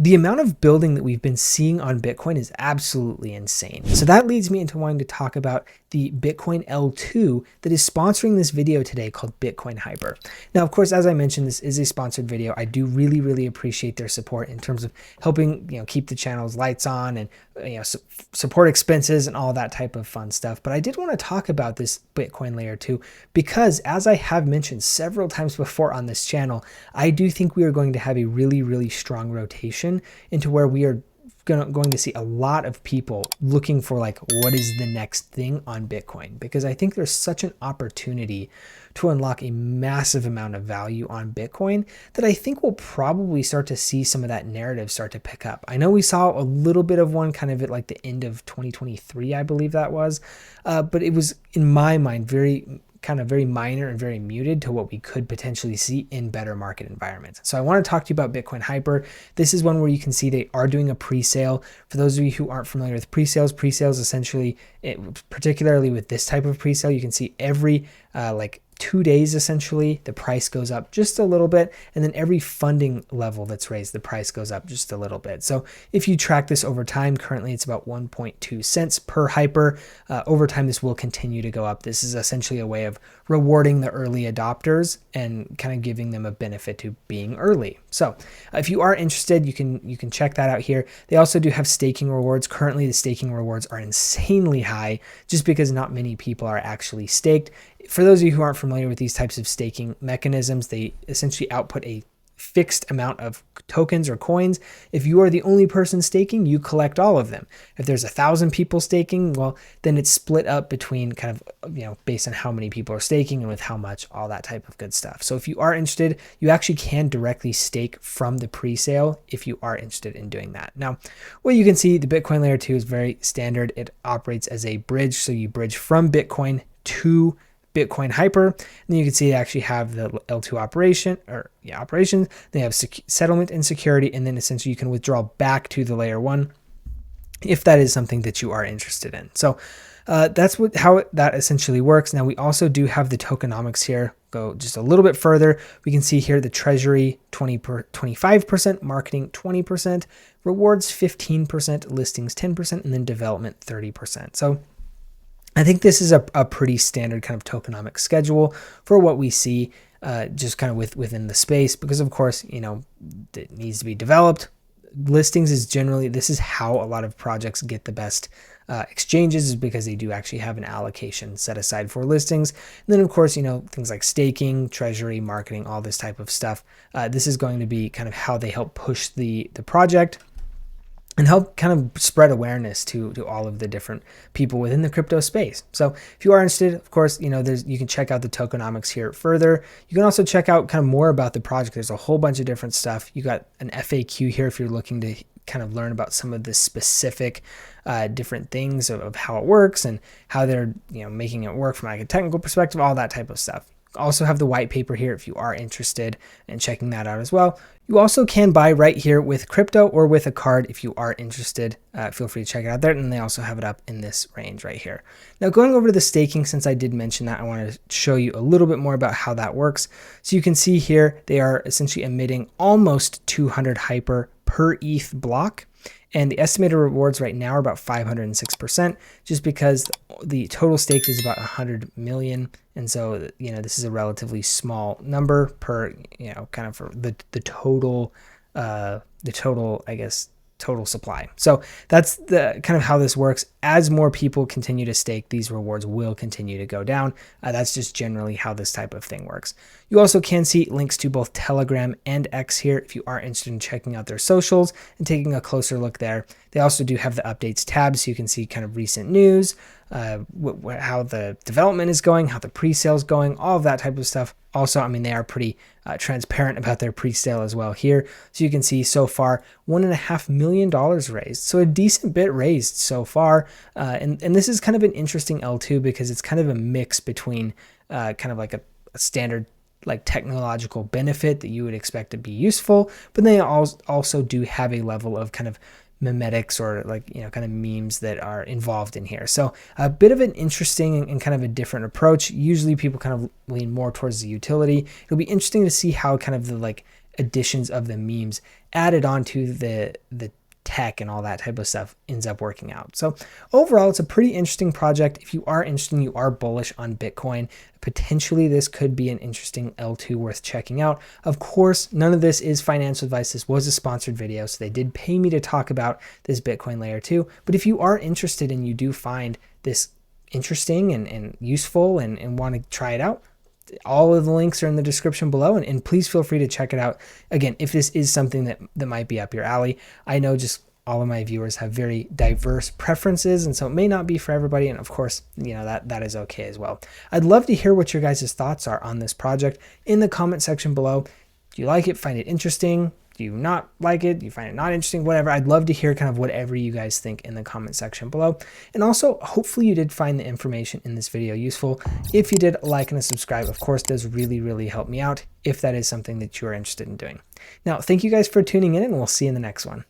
The amount of building that we've been seeing on Bitcoin is absolutely insane. So that leads me into wanting to talk about the Bitcoin L2 that is sponsoring this video today called Bitcoin Hyper. Now, of course, as I mentioned, this is a sponsored video. I do really appreciate their support in terms of helping, keep the channel's lights on and, support expenses and all that type of fun stuff. But I did want to talk about this Bitcoin layer 2 because, as I have mentioned several times before on this channel, I do think we are going to have a really strong rotation into where we are going to see a lot of people looking for like, what is the next thing on Bitcoin? Because I think there's such an opportunity to unlock a massive amount of value on Bitcoin that I think we'll probably start to see some of that narrative start to pick up. I know we saw a little bit of one kind of at like the end of 2023, I believe that was, but it was in my mind very minor and very muted to what we could potentially see in better market environments. So I want to talk to you about Bitcoin Hyper. This is one where you can see they are doing a pre-sale. For those of you who aren't familiar with pre-sales essentially, particularly with this type of pre-sale, you can see every 2 days, essentially, the price goes up just a little bit. And then every funding level that's raised, the price goes up just a little bit. So if you track this over time, currently it's about 1.2 cents per hyper. Over time, this will continue to go up. This is essentially a way of rewarding the early adopters and kind of giving them a benefit to being early. So if you are interested, you can check that out here. They also do have staking rewards. Currently, the staking rewards are insanely high just because not many people are actually staked. For those of you who aren't familiar with these types of staking mechanisms, they essentially output a fixed amount of tokens or coins. If you are the only person staking, you collect all of them. If there's 1,000 people staking, well, then it's split up between kind of, based on how many people are staking and with how much, all that type of good stuff. So if you are interested, you actually can directly stake from the pre-sale if you are interested in doing that. Now, what you can see, the Bitcoin layer 2 is very standard. It operates as a bridge. So you bridge from Bitcoin to Bitcoin Hyper. And then you can see they actually have the L2 operations. They have settlement and security, and then essentially you can withdraw back to the layer 1 if that is something that you are interested in. So that's how that essentially works. Now we also do have the tokenomics here. Go just a little bit further. We can see here the treasury 25%, marketing 20%, rewards 15%, listings 10%, and then development 30%. So I think this is a pretty standard kind of tokenomic schedule for what we see just kind of within the space, because of course, it needs to be developed. Listings is generally, this is how a lot of projects get the best exchanges, is because they do actually have an allocation set aside for listings. And then of course, things like staking, treasury, marketing, all this type of stuff. This is going to be kind of how they help push the project and help kind of spread awareness to all of the different people within the crypto space. So if you are interested, of course, you can check out the tokenomics here further. You can also check out kind of more about the project. There's a whole bunch of different stuff. You got an FAQ here if you're looking to kind of learn about some of the specific different things of how it works and how they're making it work from like a technical perspective, all that type of stuff. Also have the white paper here if you are interested in checking that out as well. You also can buy right here with crypto or with a card if you are interested. Feel free to check it out there. And they also have it up in this range right here. Now going over to the staking, since I did mention that, I want to show you a little bit more about how that works. So you can see here, they are essentially emitting almost 200 hyper per ETH block. And the estimated rewards right now are about 506%, just because the total staked is about 100 million. And so, this is a relatively small number per, kind of for the total, I guess, total supply. So that's the kind of how this works. As more people continue to stake, these rewards will continue to go down. That's just generally how this type of thing works. You also can see links to both Telegram and X here if you are interested in checking out their socials and taking a closer look there. They also do have the updates tab, so you can see kind of recent news, how the development is going, how the pre-sale is going, all of that type of stuff. Also, they are pretty transparent about their pre-sale as well here. So you can see so far $1.5 million raised. So a decent bit raised so far. And this is kind of an interesting L2 because it's kind of a mix between kind of like a standard like technological benefit that you would expect to be useful, but they also do have a level of kind of memetics or kind of memes that are involved in here. So a bit of an interesting and kind of a different approach. Usually people kind of lean more towards the utility. It'll be interesting to see how kind of the additions of the memes added onto the tech and all that type of stuff ends up working out. So overall, it's a pretty interesting project. If you are interested, you are bullish on Bitcoin, potentially this could be an interesting L2 worth checking out. Of course, none of this is financial advice. This was a sponsored video, so they did pay me to talk about this Bitcoin layer 2. But if you are interested and you do find this interesting and useful and want to try it out, all of the links are in the description below, and please feel free to check it out. Again, if this is something that might be up your alley. I know just all of my viewers have very diverse preferences, and so it may not be for everybody, and of course, you know, that is okay as well. I'd love to hear what your guys' thoughts are on this project in the comment section below. Do you like it? Find it interesting? Do you not like it? Do you find it not interesting? Whatever. I'd love to hear kind of whatever you guys think in the comment section below. And also, hopefully you did find the information in this video useful. If you did, like and subscribe, of course, does really, really help me out if that is something that you are interested in doing. Now, thank you guys for tuning in, and we'll see you in the next one.